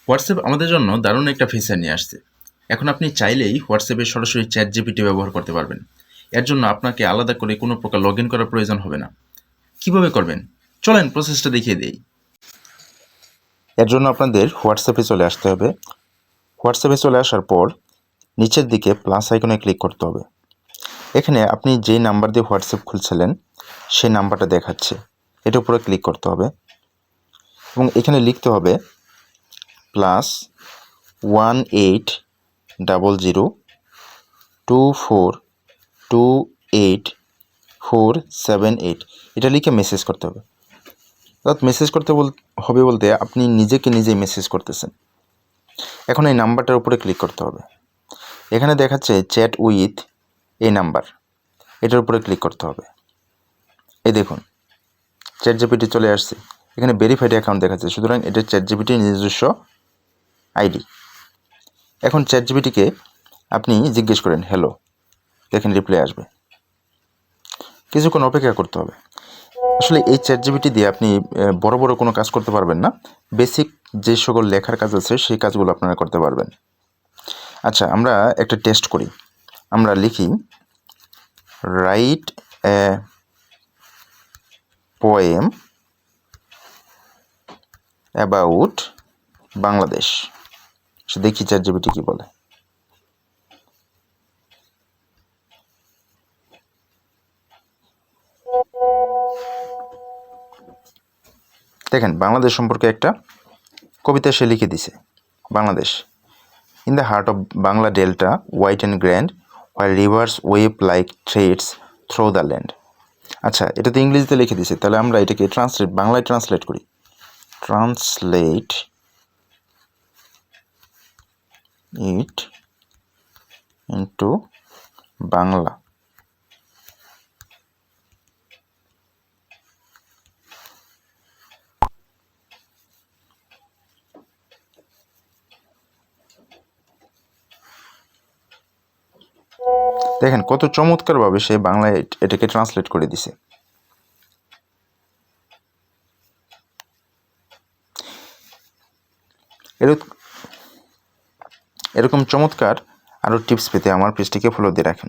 WhatsApp আমাদের জন্য দারুণ একটা ফিচার নিয়ে আসছে। এখন আপনি চাইলেই হোয়াটসঅ্যাপে সরাসরি চ্যাট জিপিটি ব্যবহার করতে পারবেন। এর জন্য আপনাকে আলাদা করে কোনো প্রকার লগ ইন করার প্রয়োজন হবে না। কিভাবে করবেন? চলেন প্রসেসটা দেখিয়ে দেই। এর জন্য আপনাদের হোয়াটসঅ্যাপে চলে আসতে হবে। হোয়াটসঅ্যাপে চলে আসার পর নিচের দিকে প্লাস আইকনে ক্লিক করতে হবে। এখানে আপনি যেই নাম্বার দিয়ে হোয়াটসঅ্যাপ খুলছিলেন সেই নাম্বারটা দেখাচ্ছে, এটার উপরে ক্লিক করতে হবে এবং এখানে লিখতে হবে +18000242847 এটা লিখে মেসেজ করতে হবে। অর্থাৎ মেসেজ করতে হবে বলতে আপনি নিজেকে নিজেই মেসেজ করতেছেন। এখন এই নাম্বারটার উপরে ক্লিক করতে হবে। এখানে দেখাচ্ছে চ্যাট উইথ এই নাম্বার, এটার উপরে ক্লিক করতে হবে। এই দেখুন চ্যাট জিপিটি চলে আসছে। এখানে ভেরিফাইড অ্যাকাউন্ট দেখাচ্ছে, সুতরাং এটা চ্যাট জিপিটির নিজস্ব আইডি। এখন চ্যাট জিপিটিকে আপনি জিজ্ঞেস করেন হ্যালো, দেখেন রিপ্লাই আসবে। কিছুক্ষণ অপেক্ষা করতে হবে। আসলে এই চ্যাট জিপিটি দিয়ে আপনি বড় বড় কোনো কাজ করতে পারবেন না, বেসিক যে সকল লেখার কাজ আছে সেই কাজগুলো আপনারা করতে পারবেন। আচ্ছা, আমরা একটা টেস্ট করি। আমরা লিখি write a poem about Bangladesh. দেখি চ্যাট জিপিটি কি বলে। দেখেন বাংলাদেশ সম্পর্কে একটা কবিতা সে লিখে দিছে। Bangladesh, in the heart of Bangla delta white and grand while rivers wave like threads through the land. আচ্ছা, এটা তো ইংরেজিতে লিখে দিছে, তাহলে আমরা এটাকে বাংলায় ট্রান্সলেট করি। Translate it into Bangla. দেখেন কত চমৎকারভাবে সে বাংলায় এটাকে ট্রান্সলেট করে দিছে। এরকম চমৎকার আরও টিপস পেতে আমার পেজটিকে ফলো দিয়ে রাখেন।